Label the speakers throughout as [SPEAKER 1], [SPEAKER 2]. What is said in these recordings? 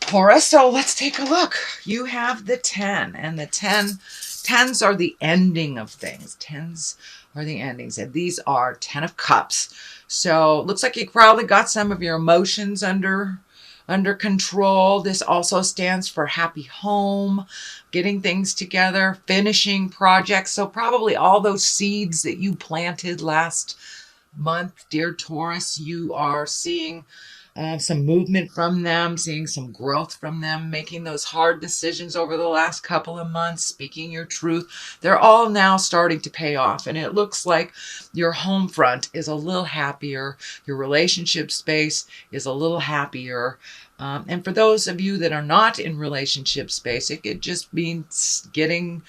[SPEAKER 1] Taurus. So let's take a look. You have the 10, and the tens are the ending of things. Tens are the endings, and these are 10 of cups. So it looks like you probably got some of your emotions under control. This also stands for happy home, getting things together, finishing projects. So probably all those seeds that you planted last month, dear Taurus, you are seeing some movement from them, seeing some growth from them, making those hard decisions over the last couple of months, speaking your truth. They're all now starting to pay off. And it looks like your home front is a little happier. Your relationship space is a little happier. And for those of you that are not in relationship space, it could just mean getting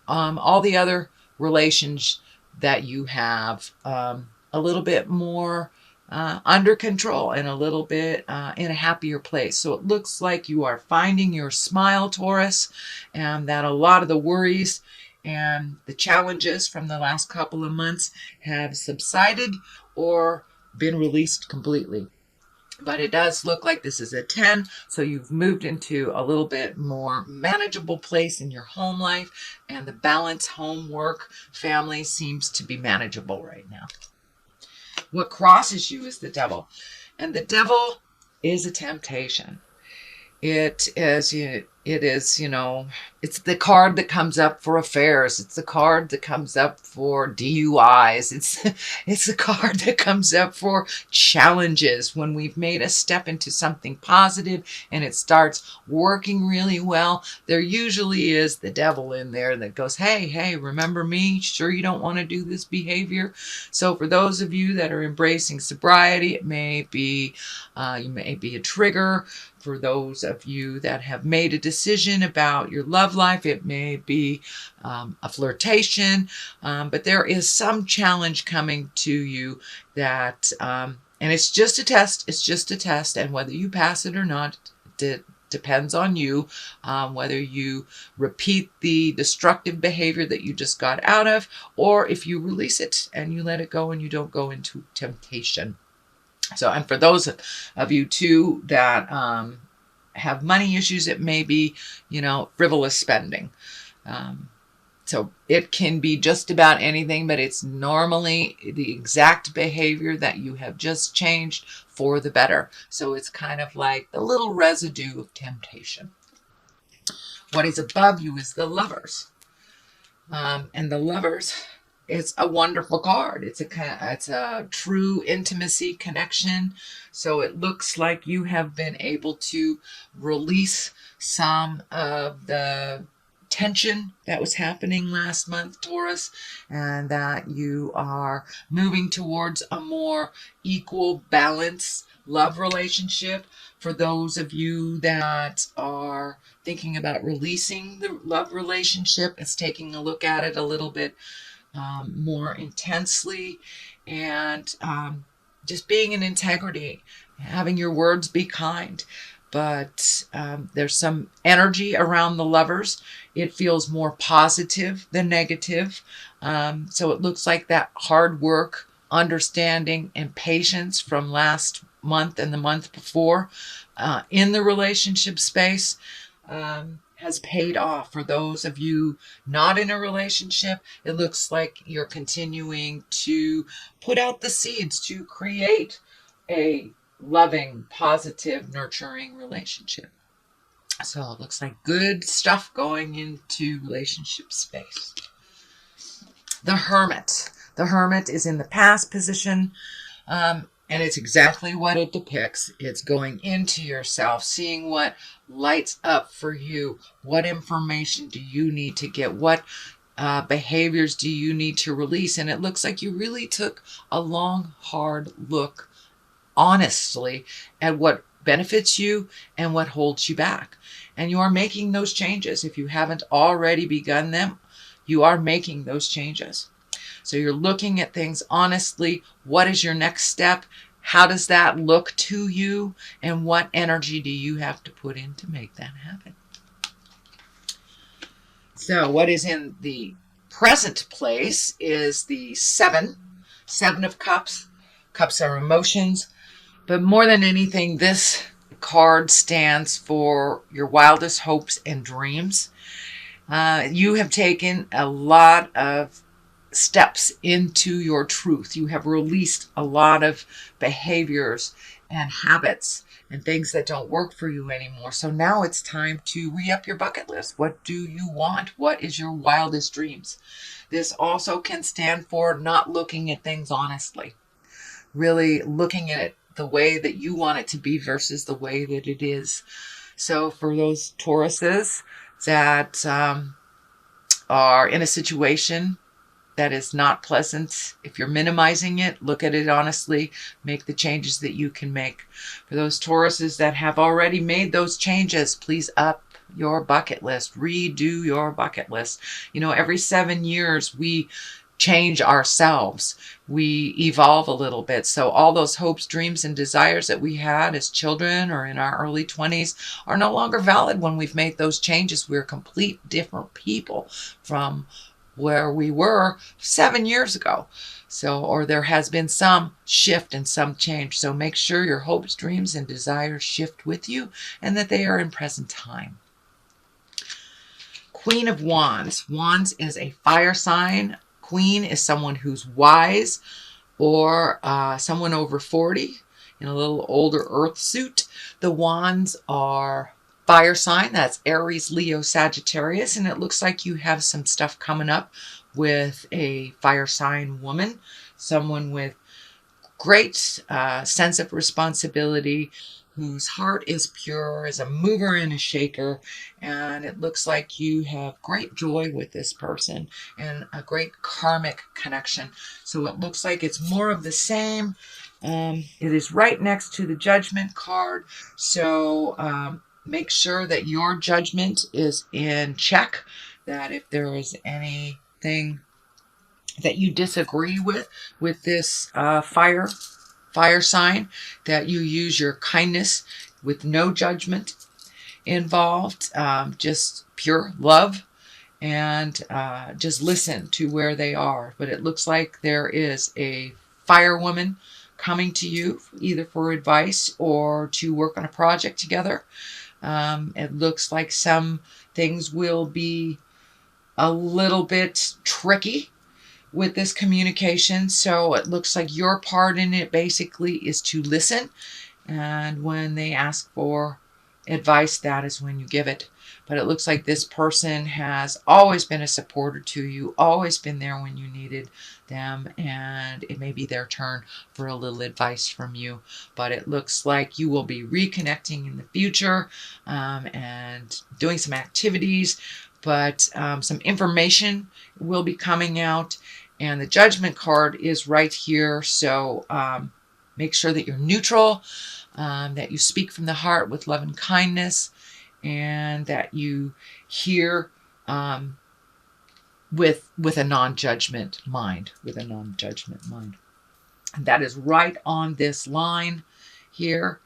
[SPEAKER 1] all the other relations that you have a little bit more under control and a little bit in a happier place. So it looks like you are finding your smile, Taurus, and that a lot of the worries and the challenges from the last couple of months have subsided or been released completely. But it does look like this is a 10, so you've moved into a little bit more manageable place in your home life, and the balance, home, work, family seems to be manageable right now. What crosses you is the devil, and the devil is a temptation. It is, it's the card that comes up for affairs. It's the card that comes up for DUIs. It's the card that comes up for challenges when we've made a step into something positive and it starts working really well. There usually is the devil in there that goes, hey, remember me? Sure you don't want to do this behavior? So for those of you that are embracing sobriety, it may be, you may be a trigger. For those of you that have made a decision about your love life, it may be a flirtation, but there is some challenge coming to you that, and it's just a test. It's just a test, and whether you pass it or not, depends on you, whether you repeat the destructive behavior that you just got out of, or if you release it and you let it go and you don't go into temptation. So, and for those of you too that have money issues, it may be, frivolous spending. So it can be just about anything, but it's normally the exact behavior that you have just changed for the better. So it's kind of like the little residue of temptation. What is above you is the Lovers. And the Lovers, it's a wonderful card. It's a true intimacy connection. So it looks like you have been able to release some of the tension that was happening last month, Taurus, and that you are moving towards a more equal, balanced love relationship. For those of you that are thinking about releasing the love relationship, it's taking a look at it a little bit more intensely, and just being in integrity, having your words be kind. But there's some energy around the Lovers. It feels more positive than negative. So it looks like that hard work, understanding, and patience from last month and the month before in the relationship space has paid off. For those of you not in a relationship, it looks like you're continuing to put out the seeds to create a loving, positive, nurturing relationship. So it looks like good stuff going into relationship space. The Hermit. The Hermit is in the past position. And it's exactly what it depicts. It's going into yourself, seeing what lights up for you. What information do you need to get? What behaviors do you need to release? And it looks like you really took a long, hard look, honestly, at what benefits you and what holds you back. And you are making those changes. If you haven't already begun them, you are making those changes. So you're looking at things honestly. What is your next step? How does that look to you? And what energy do you have to put in to make that happen? So what is in the present place is the 7 of Cups. Cups are emotions. But more than anything, this card stands for your wildest hopes and dreams. You have taken a lot of steps into your truth. You have released a lot of behaviors and habits and things that don't work for you anymore. So now it's time to re-up your bucket list. What do you want? What is your wildest dreams? This also can stand for not looking at things honestly, really looking at it the way that you want it to be versus the way that it is. So for those Tauruses that are in a situation that is not pleasant, if you're minimizing it, look at it honestly, make the changes that you can make. For those Tauruses that have already made those changes, please up your bucket list, redo your bucket list. You know, every 7 years we change ourselves, we evolve a little bit. So all those hopes, dreams, and desires that we had as children or in our early 20s are no longer valid when we've made those changes. We're complete different people from where we were 7 years ago. So, or there has been some shift and some change. So make sure your hopes, dreams, and desires shift with you and that they are in present time. Queen of Wands. Wands is a fire sign. Queen is someone who's wise or someone over 40 in a little older earth suit. The Wands are fire sign. That's Aries, Leo, Sagittarius. And it looks like you have some stuff coming up with a fire sign woman, someone with great sense of responsibility, whose heart is pure, is a mover and a shaker, and it looks like you have great joy with this person and a great karmic connection. So it looks like it's more of the same. It is right next to the Judgment card, so make sure that your judgment is in check, that if there is anything that you disagree with this fire sign, that you use your kindness with no judgment involved, just pure love, and just listen to where they are. But it looks like there is a fire woman coming to you either for advice or to work on a project together. It looks like some things will be a little bit tricky with this communication. So it looks like your part in it basically is to listen. And when they ask for advice, that is when you give it. But it looks like this person has always been a supporter to you, always been there when you needed them, and it may be their turn for a little advice from you. But it looks like you will be reconnecting in the future and doing some activities, but some information will be coming out. And the Judgment card is right here. So make sure that you're neutral, that you speak from the heart with love and kindness, and that you hear with a non-judgment mind, And that is right on this line here.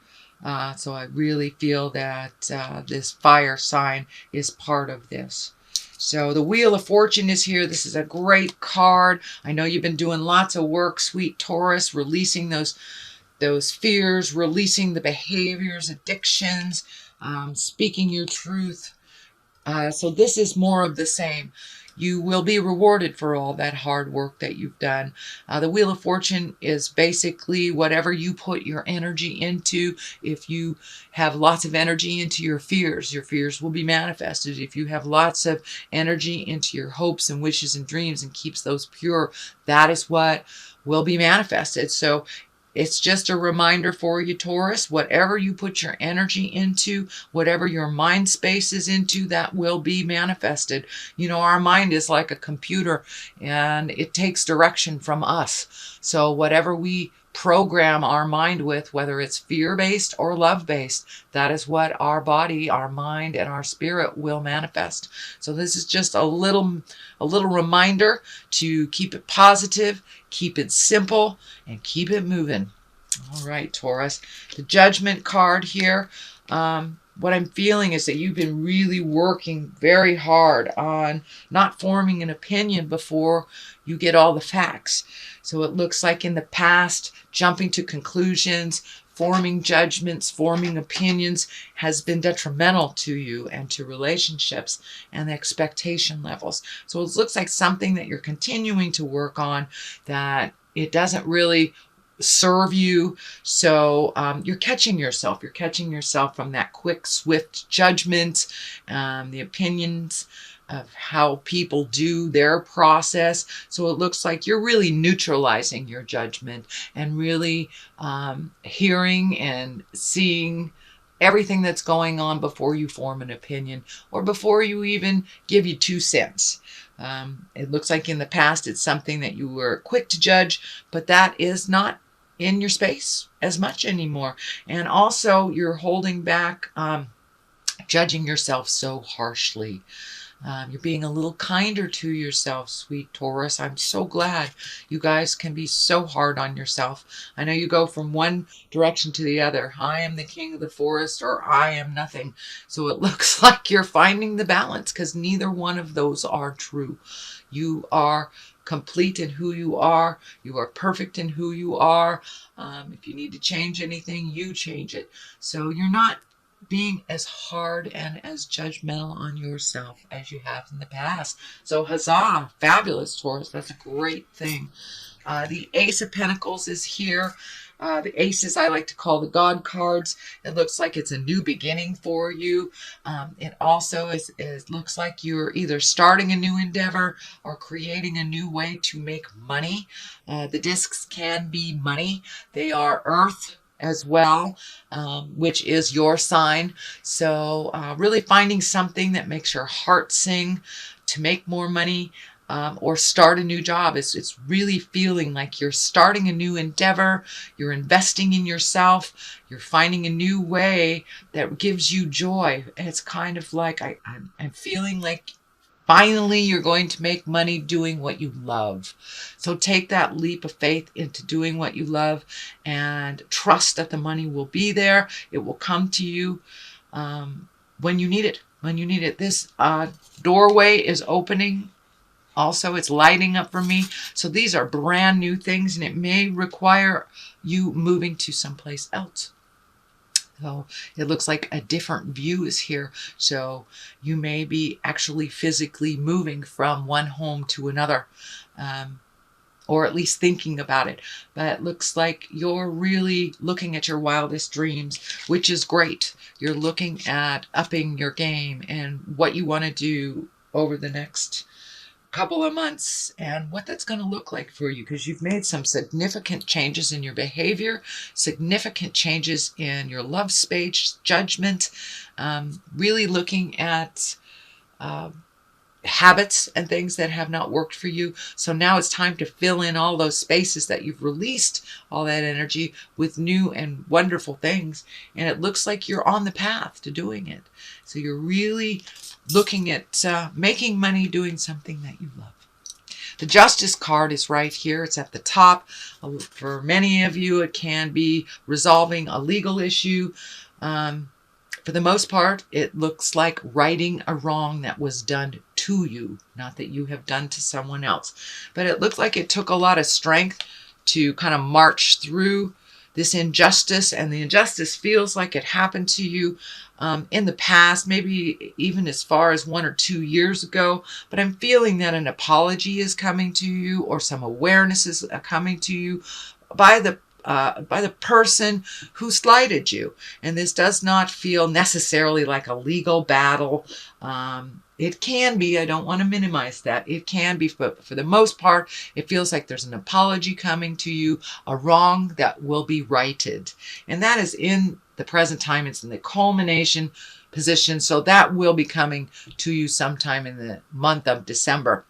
[SPEAKER 1] So I really feel that this fire sign is part of this. So the Wheel of Fortune is here. This is a great card. I know you've been doing lots of work, sweet Taurus, releasing those fears, releasing the behaviors, addictions, speaking your truth. So this is more of the same. You will be rewarded for all that hard work that you've done. The Wheel of Fortune is basically whatever you put your energy into. If you have lots of energy into your fears will be manifested. If you have lots of energy into your hopes and wishes and dreams and keeps those pure, that is what will be manifested. So it's just a reminder for you, Taurus. Whatever you put your energy into, whatever your mind space is into, that will be manifested. You know, our mind is like a computer and it takes direction from us. So whatever we program our mind with, whether it's fear-based or love-based, that is what our body, our mind, and our spirit will manifest. So this is just a little reminder to keep it positive, keep it simple, and keep it moving. All right, Taurus. The Judgment card here. What I'm feeling is that you've been really working very hard on not forming an opinion before you get all the facts. So it looks like in the past, jumping to conclusions, forming judgments, forming opinions has been detrimental to you and to relationships and the expectation levels. So it looks like something that you're continuing to work on, that it doesn't really serve you. So you're catching yourself. You're catching yourself from that quick, swift judgment, the opinions of how people do their process. So it looks like you're really neutralizing your judgment and really hearing and seeing everything that's going on before you form an opinion or before you even give you 2 cents. It looks like in the past it's something that you were quick to judge, but that is not in your space as much anymore. And also you're holding back judging yourself so harshly. You're being a little kinder to yourself, sweet Taurus. I'm so glad you guys can be so hard on yourself. I know you go from one direction to the other. I am the king of the forest, or I am nothing. So it looks like you're finding the balance, because neither one of those are true. You are complete in who you are. You are perfect in who you are. If you need to change anything, you change it. So you're not being as hard and as judgmental on yourself as you have in the past. So huzzah, fabulous, Taurus. That's a great thing. The Ace of Pentacles is here. The aces I like to call the God cards. It looks like it's a new beginning for you. It also looks like you're either starting a new endeavor or creating a new way to make money. The discs can be money. They are earth as well, which is your sign. So really finding something that makes your heart sing to make more money. Or start a new job. It's really feeling like you're starting a new endeavor, you're investing in yourself, you're finding a new way that gives you joy. And it's kind of like I'm feeling like finally you're going to make money doing what you love. So take that leap of faith into doing what you love and trust that the money will be there. It will come to you when you need it. When you need it. This doorway is opening. Also, it's lighting up for me. So these are brand new things, and it may require you moving to someplace else. So it looks like a different view is here. So you may be actually physically moving from one home to another, or at least thinking about it. But it looks like you're really looking at your wildest dreams, which is great. You're looking at upping your game and what you want to do over the next couple of months and what that's going to look like for you, because you've made some significant changes in your behavior, significant changes in your love space, judgment, really looking at habits and things that have not worked for you. So now it's time to fill in all those spaces that you've released all that energy with new and wonderful things. And it looks like you're on the path to doing it. So you're really looking at making money doing something that you love. The Justice card is right here. It's at the top. For many of you, it can be resolving a legal issue. For the most part, it looks like righting a wrong that was done to you, not that you have done to someone else. But it looked like it took a lot of strength to kind of march through this injustice, and the injustice feels like it happened to you in the past, maybe even as far as 1 or 2 years ago. But I'm feeling that an apology is coming to you, or some awareness is coming to you by the person who slighted you. And this does not feel necessarily like a legal battle. It can be. I don't want to minimize that. It can be, but for the most part, it feels like there's an apology coming to you, a wrong that will be righted. And that is in the present time. It's in the culmination position. So that will be coming to you sometime in the month of December.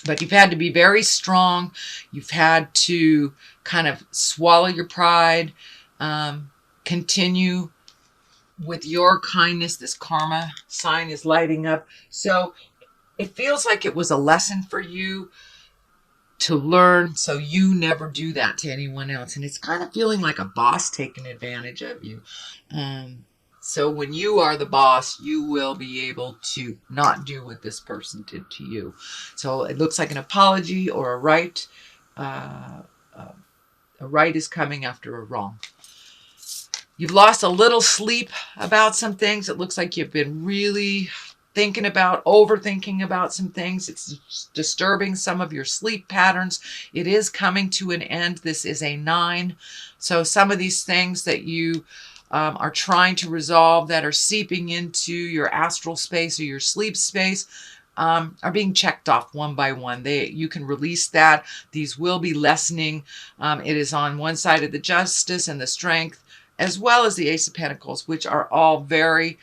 [SPEAKER 1] But you've had to be very strong. You've had to kind of swallow your pride, continue with your kindness. This karma sign is lighting up. So it feels like it was a lesson for you to learn, so you never do that to anyone else. And it's kind of feeling like a boss taking advantage of you. So when you are the boss, you will be able to not do what this person did to you. So it looks like an apology or a right. A right is coming after a wrong. you've lost a little sleep about some things. It looks like you've been really overthinking about some things. It's disturbing some of your sleep patterns. It is coming to an end. This is a 9. So some of these things that you are trying to resolve that are seeping into your astral space or your sleep space are being checked off one by one. You can release that. These will be lessening. It is on one side of the Justice and the Strength, as well as the Ace of Pentacles, which are all very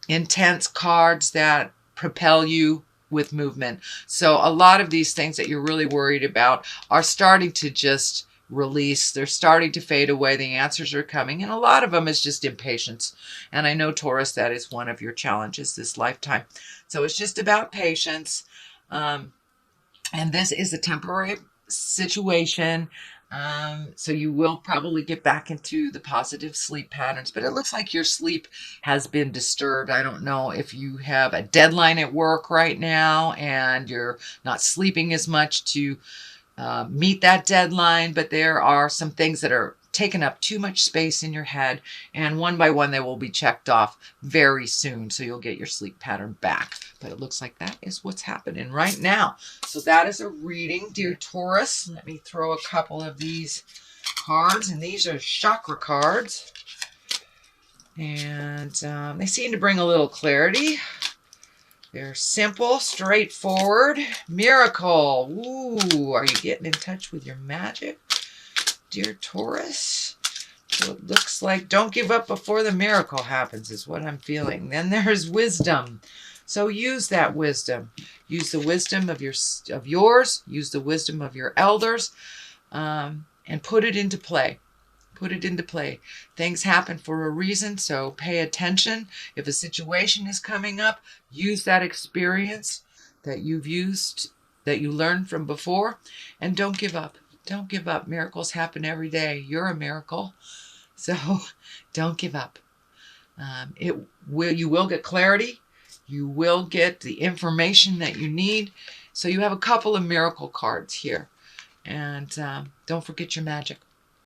[SPEAKER 1] intense cards that propel you with movement. So a lot of these things that you're really worried about are starting to just release. They're starting to fade away. The answers are coming, and a lot of them is just impatience. And I know, Taurus, that is one of your challenges this lifetime. So it's just about patience. And this is a temporary situation. So you will probably get back into the positive sleep patterns, but it looks like your sleep has been disturbed. I don't know if you have a deadline at work right now and you're not sleeping as much to meet that deadline, but there are some things that are taking up too much space in your head, and one by one they will be checked off very soon, so you'll get your sleep pattern back. But it looks like that is what's happening right now. So that is a reading, dear Taurus. Let me throw a couple of these cards, and these are chakra cards, and they seem to bring a little clarity. They're simple, straightforward. Miracle. Ooh, are you getting in touch with your magic, dear Taurus? So it looks like don't give up before the miracle happens is what I'm feeling. Then there's wisdom. So use that wisdom. Use the wisdom of yours. Use the wisdom of your elders, and put it into play. Put it into play. Things happen for a reason, so pay attention. If a situation is coming up, use that experience that you've used, that you learned from before, and don't give up. Don't give up. Miracles happen every day. You're a miracle, so don't give up. You will get clarity. You will get the information that you need. So you have a couple of miracle cards here. And don't forget your magic.